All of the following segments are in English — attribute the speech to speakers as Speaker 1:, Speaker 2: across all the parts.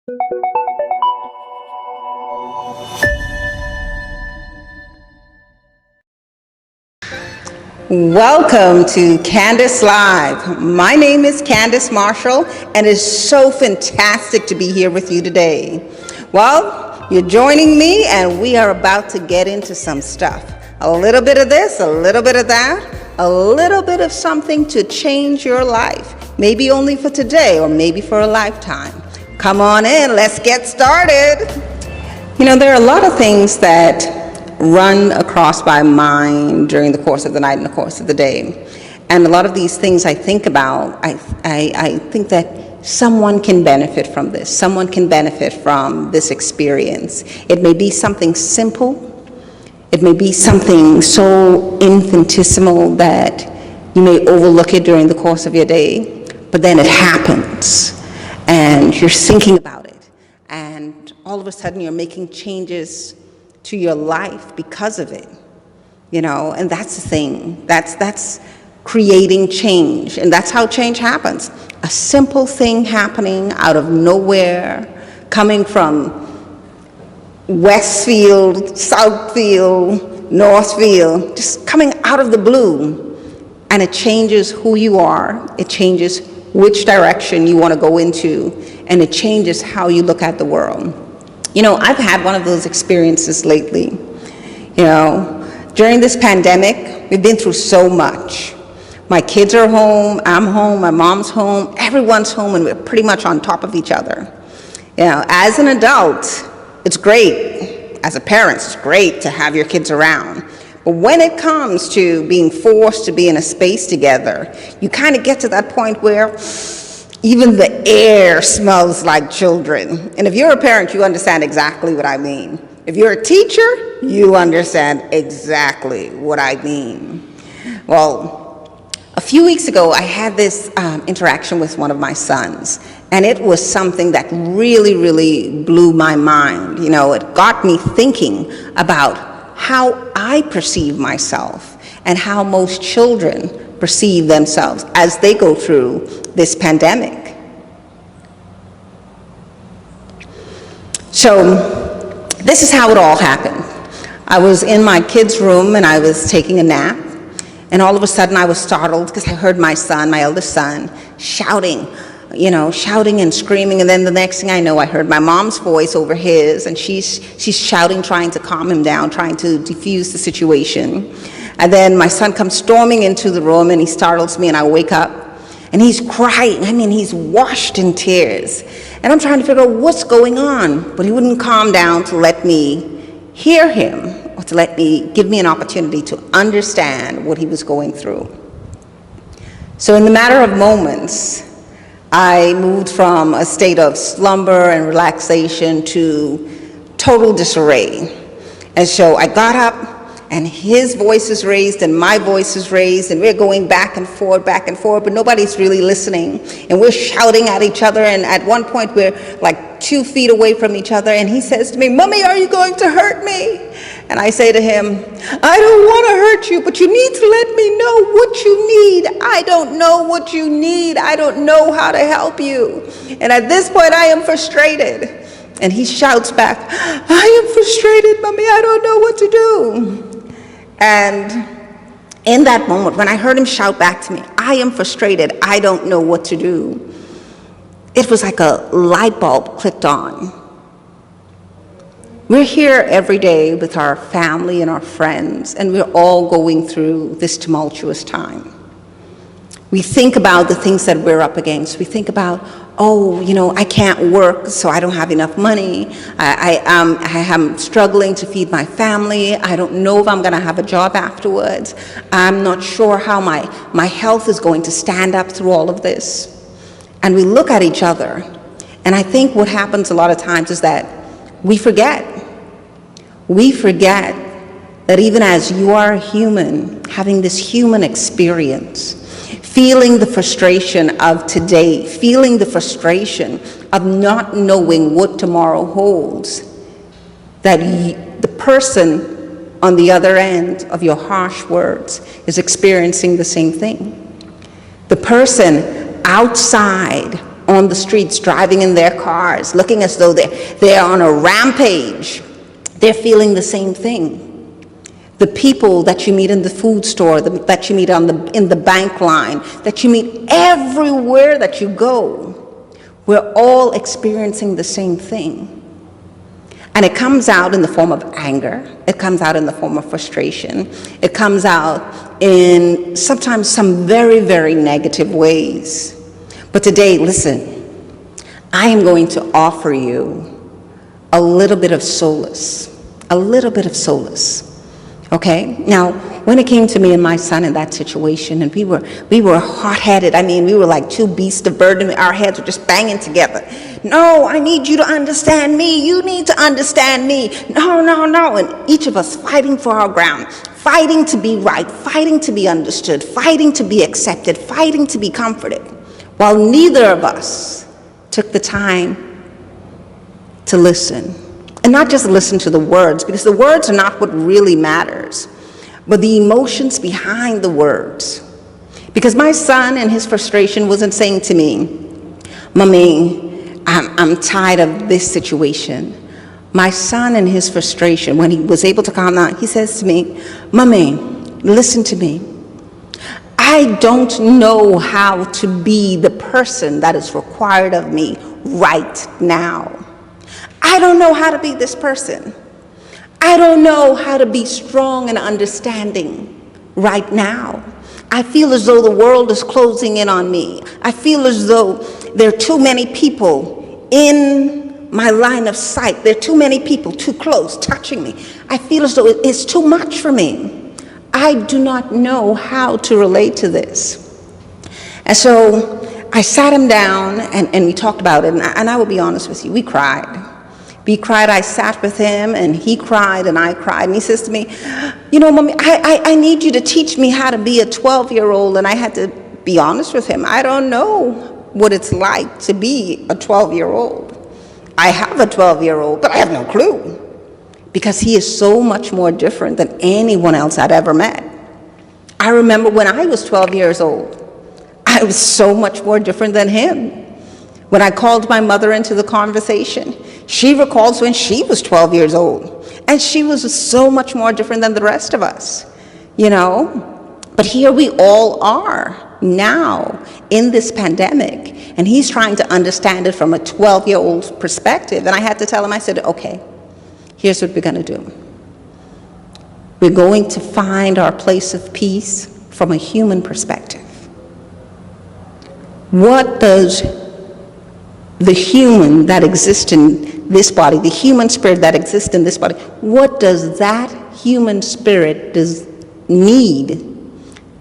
Speaker 1: Welcome to CandisLive. My name is Candice Marshall, and it's so fantastic to be here with you today. Well, you're joining me, and we are about to get into some stuff. A little bit of this, a little bit of that, a little bit of something to change your life. Maybe only for today, or maybe for a lifetime. Come on in, let's get started. You know, there are a lot of things that run across my mind during the course of the night and the course of the day. And a lot of these things I think about, I think that someone can benefit from this. Someone can benefit from this experience. It may be something simple. It may be something so infinitesimal that you may overlook it during the course of your day, but then it happens and you're thinking about it. And all of a sudden you're making changes to your life because of it, you know, and that's the thing. That's creating change, and that's how change happens. A simple thing happening out of nowhere, coming from Westfield, Southfield, Northfield, just coming out of the blue, and it changes who you are, it changes which direction you want to go into, and it changes how you look at the world. You know, I've had one of those experiences lately. You know, during this pandemic, we've been through so much. My kids are home, I'm home, my mom's home, everyone's home, and we're pretty much on top of each other. You know, as an adult, it's great. As a parent, it's great to have your kids around. But when it comes to being forced to be in a space together, you kind of get to that point where even the air smells like children. And if you're a parent, you understand exactly what I mean. If you're a teacher, you understand exactly what I mean. Well, a few weeks ago, I had this interaction with one of my sons, and it was something that really blew my mind. You know, it got me thinking about how I perceive myself and how most children perceive themselves as they go through this pandemic. So this is how it all happened. I was in my kids' room and I was taking a nap, and all of a sudden I was startled because I heard my son, my eldest son, shouting and screaming, and then the next thing I know, I heard my mom's voice over his, and she's shouting, trying to calm him down, trying to defuse the situation. And then my son comes storming into the room, and he startles me, and I wake up, and he's crying. I mean, he's washed in tears. And I'm trying to figure out what's going on, but he wouldn't calm down to let me hear him, or to give me an opportunity to understand what he was going through. So in the matter of moments, I moved from a state of slumber and relaxation to total disarray. And so I got up, and his voice is raised and my voice is raised, and we're going back and forth, but nobody's really listening. And we're shouting at each other, and at one point we're like 2 feet away from each other, and he says to me, "Mommy, are you going to hurt me?" And I say to him, "I don't want to hurt you, but you need to let me know what you need. I don't know what you need. I don't know how to help you." And at this point I am frustrated. And he shouts back, "I am frustrated, Mommy, I don't know what to do." And in that moment, when I heard him shout back to me, "I am frustrated, I don't know what to do," it was like a light bulb clicked on. We're here every day with our family and our friends, and we're all going through this tumultuous time. We think about the things that we're up against. We think about, oh, you know, I can't work, so I don't have enough money. I am struggling to feed my family. I don't know if I'm going to have a job afterwards. I'm not sure how my health is going to stand up through all of this. And we look at each other, and I think what happens a lot of times is that we forget. We forget that even as you are a human, having this human experience, feeling the frustration of today, feeling the frustration of not knowing what tomorrow holds, that the person on the other end of your harsh words is experiencing the same thing. The person outside on the streets, driving in their cars, looking as though they're on a rampage. They're feeling the same thing. The people that you meet in the food store, that you meet in the bank line, that you meet everywhere that you go, we're all experiencing the same thing. And it comes out in the form of anger. It comes out in the form of frustration. It comes out in sometimes some very, very negative ways. But today, listen, I am going to offer you a little bit of solace, okay? Now, when it came to me and my son in that situation, and we were hot-headed. I mean, we were like two beasts of burden. Our heads were just banging together. No, I need you to understand me. You need to understand me. No, no, no. And each of us fighting for our ground, fighting to be right, fighting to be understood, fighting to be accepted, fighting to be comforted, while neither of us took the time to listen. And not just listen to the words, because the words are not what really matters, but the emotions behind the words. Because my son in his frustration wasn't saying to me, Mommy, I'm tired of this situation. My son in his frustration, when he was able to calm down, he says to me, Mommy, listen to me. I don't know how to be the person that is required of me right now. I don't know how to be this person. I don't know how to be strong and understanding right now. I feel as though the world is closing in on me. I feel as though there are too many people in my line of sight. There are too many people too close, touching me. I feel as though it's too much for me. I do not know how to relate to this. And so I sat him down and we talked about it. And I will be honest with you, we cried. We cried. I sat with him and he cried and I cried. And he says to me, you know, Mommy, I need you to teach me how to be a 12-year-old. And I had to be honest with him. I don't know what it's like to be a 12-year-old. I have a 12-year-old, but I have no clue, because he is so much more different than anyone else I'd ever met. I remember when I was 12 years old, I was so much more different than him. When I called my mother into the conversation, she recalls when she was 12 years old, and she was so much more different than the rest of us, you know? But here we all are now in this pandemic, and he's trying to understand it from a 12-year-old's perspective. And I had to tell him, I said, okay, here's what we're going to do. We're going to find our place of peace from a human perspective. What does the human that exists in this body, the human spirit that exists in this body, what does that human spirit need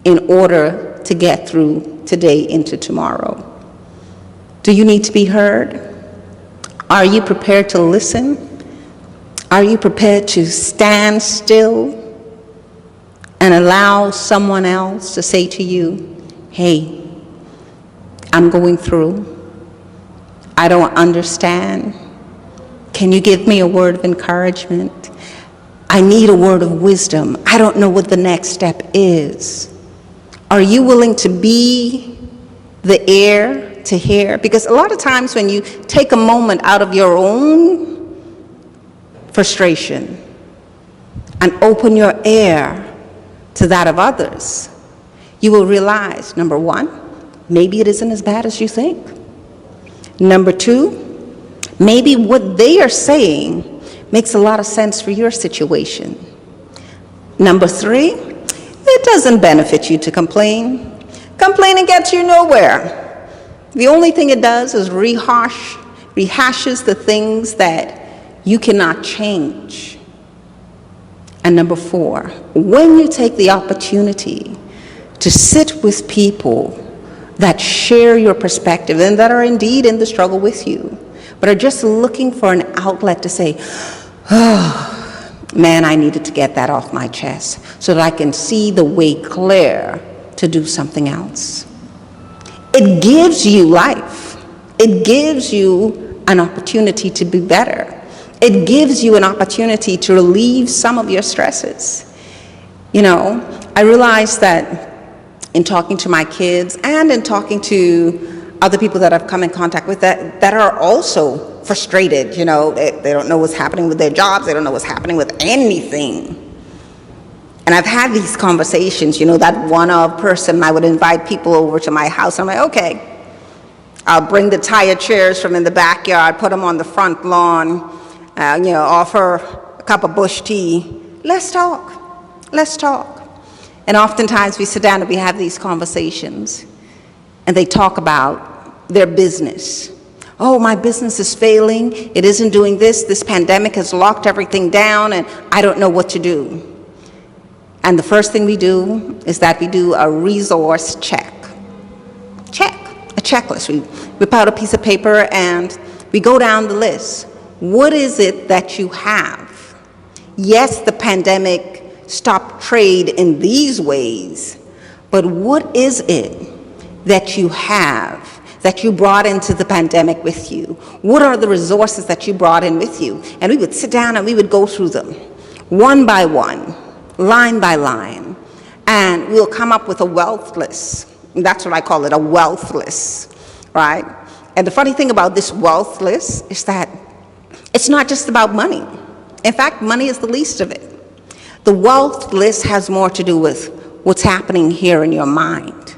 Speaker 1: in order to get through today into tomorrow? Do you need to be heard? Are you prepared to listen? Are you prepared to stand still and allow someone else to say to you, hey, I'm going through. I don't understand. Can you give me a word of encouragement? I need a word of wisdom. I don't know what the next step is. Are you willing to be the ear to hear? Because a lot of times when you take a moment out of your own frustration and open your ear to that of others, you will realize, number one, maybe it isn't as bad as you think. Number two, maybe what they are saying makes a lot of sense for your situation. Number three, it doesn't benefit you to complain. Complaining gets you nowhere. The only thing it does is rehashes the things that you cannot change. And number four, when you take the opportunity to sit with people that share your perspective and that are indeed in the struggle with you, but are just looking for an outlet to say, oh, man, I needed to get that off my chest so that I can see the way clear to do something else. It gives you life. It gives you an opportunity to be better. It gives you an opportunity to relieve some of your stresses. You know, I realized that in talking to my kids and in talking to other people that I've come in contact with that are also frustrated. You know, they don't know what's happening with their jobs. They don't know what's happening with anything. And I've had these conversations, you know, that one-off person. I would invite people over to my house. I'm like, okay, I'll bring the tired chairs from in the backyard, put them on the front lawn, you know, offer a cup of bush tea. Let's talk. Let's talk. And oftentimes we sit down and we have these conversations, and they talk about their business. Oh, my business is failing. It isn't doing this. This pandemic has locked everything down, and I don't know what to do. And the first thing we do is that we do a resource check. A checklist. We whip out a piece of paper and we go down the list. What is it that you have? Yes, the pandemic stopped trade in these ways, but what is it that you have that you brought into the pandemic with you? What are the resources that you brought in with you? And we would sit down and we would go through them one by one, line by line, and we'll come up with a wealth list. That's what I call it, a wealth list, right? And the funny thing about this wealth list is that it's not just about money. In fact, money is the least of it. The wealth list has more to do with what's happening here in your mind.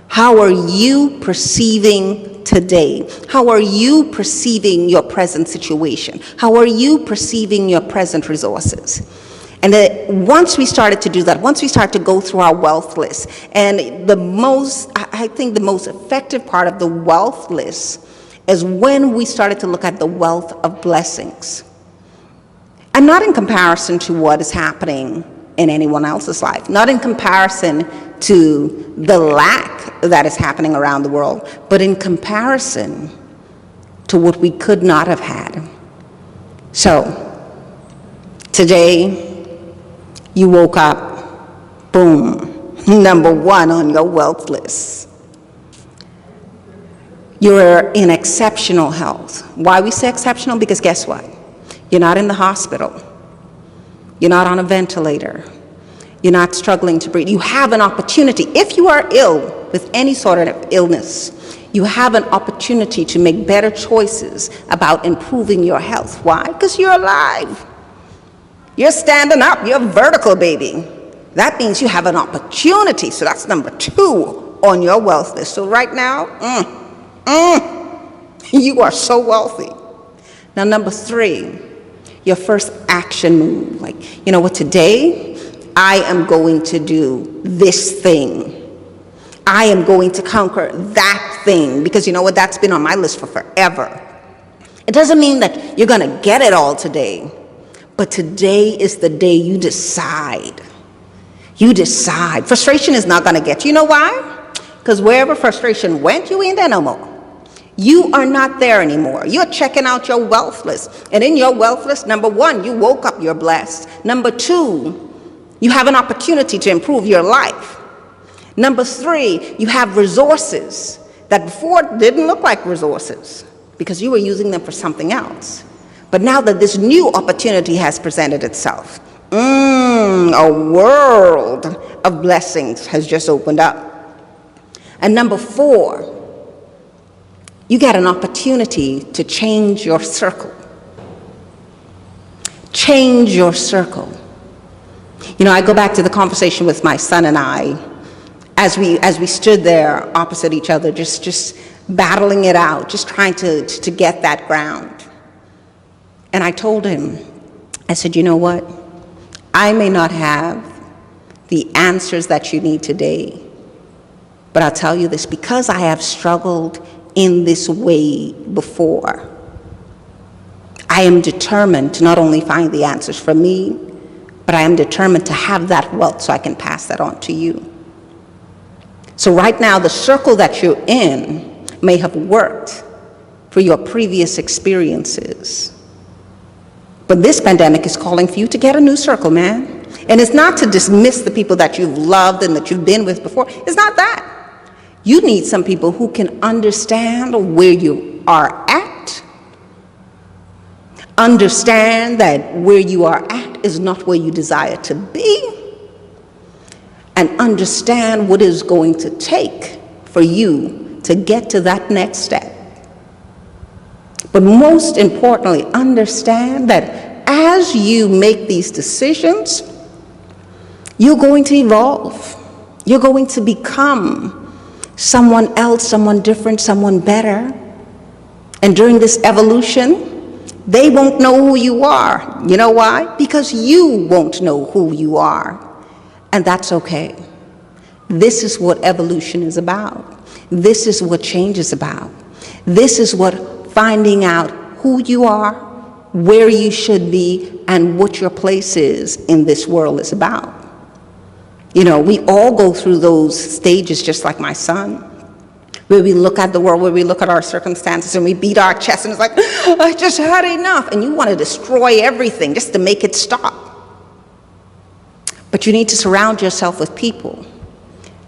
Speaker 1: How are you perceiving today? How are you perceiving your present situation? How are you perceiving your present resources? And once we started to do that, once we started to go through our wealth list, and I think the most effective part of the wealth list is when we started to look at the wealth of blessings. And not in comparison to what is happening in anyone else's life, not in comparison to the lack that is happening around the world, but in comparison to what we could not have had. So, today, you woke up, boom, number one on your wealth list. You're in exceptional health. Why we say exceptional? Because guess what? You're not in the hospital. You're not on a ventilator. You're not struggling to breathe. You have an opportunity. If you are ill with any sort of illness, you have an opportunity to make better choices about improving your health. Why? Because you're alive. You're standing up, you're vertical, baby. That means you have an opportunity. So that's number two on your wealth list. So right now, you are so wealthy. Now, number three, your first action move. Like, you know what, today, I am going to do this thing. I am going to conquer that thing. Because you know what, that's been on my list for forever. It doesn't mean that you're going to get it all today. But today is the day you decide. You decide. Frustration is not going to get you. You know why? Because wherever frustration went, you ain't there no more. You are not there anymore. You're checking out your wealth list. And in your wealth list, number one, you woke up, you're blessed. Number two, you have an opportunity to improve your life. Number three, you have resources that before didn't look like resources because you were using them for something else. But now that this new opportunity has presented itself, a world of blessings has just opened up. And number four, you get an opportunity to change your circle. Change your circle. You know, I go back to the conversation with my son and I, as we stood there opposite each other, just battling it out, just trying to get that ground. And I told him, I said, you know what? I may not have the answers that you need today, but I'll tell you this, because I have struggled in this way before, I am determined to not only find the answers for me, but I am determined to have that wealth so I can pass that on to you. So right now, the circle that you're in may have worked for your previous experiences. But this pandemic is calling for you to get a new circle, man. And it's not to dismiss the people that you've loved and that you've been with before. It's not that. You need some people who can understand where you are at, understand that where you are at is not where you desire to be, and understand what it's going to take for you to get to that next step. But most importantly, understand that as you make these decisions, you're going to evolve. You're going to become someone else, someone different, someone better. And during this evolution, they won't know who you are. You know why? Because you won't know who you are. And that's okay. This is what evolution is about. This is what change is about. This is what finding out who you are, where you should be, and what your place is in this world is about. You know, we all go through those stages, just like my son, where we look at the world, where we look at our circumstances, and we beat our chest, and it's like, I just had enough. And you want to destroy everything just to make it stop. But you need to surround yourself with people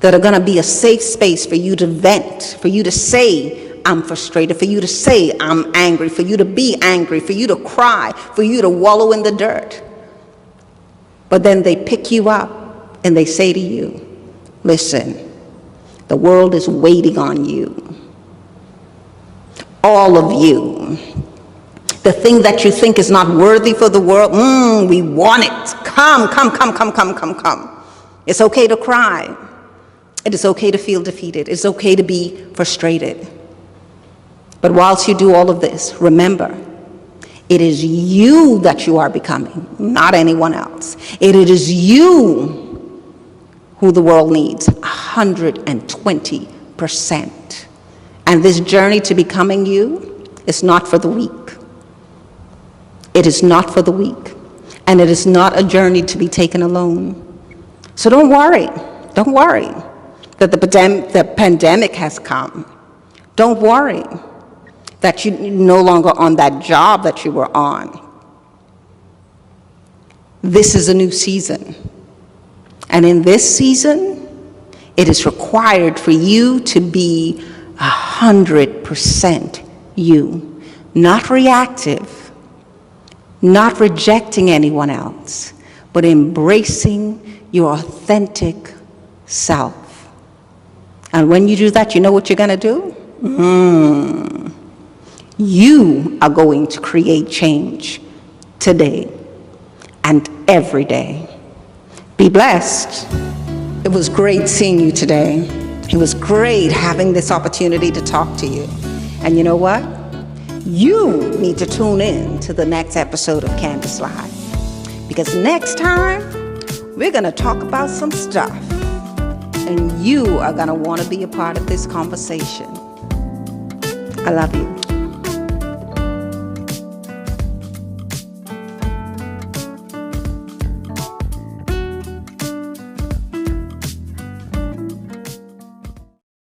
Speaker 1: that are going to be a safe space for you to vent, for you to say, I'm frustrated, for you to say, I'm angry, for you to be angry, for you to cry, for you to wallow in the dirt. But then they pick you up and they say to you, listen, the world is waiting on you. All of you. The thing that you think is not worthy for the world, we want it. Come. It's okay to cry. It is okay to feel defeated. It's okay to be frustrated. But whilst you do all of this, remember, it is you that you are becoming, not anyone else. It is you who the world needs, 120%. And this journey to becoming you is not for the weak. It is not for the weak. And it is not a journey to be taken alone. So don't worry that the pandemic has come. Don't worry that you're no longer on that job that you were on. This is a new season. And in this season, it is required for you to be 100% you, not reactive, not rejecting anyone else, but embracing your authentic self. And when you do that, you know what you're going to do? You are going to create change today and every day. Be blessed. It was great seeing you today. It was great having this opportunity to talk to you. And you know what? You need to tune in to the next episode of CandisLive. Because next time, we're going to talk about some stuff. And you are going to want to be a part of this conversation. I love you.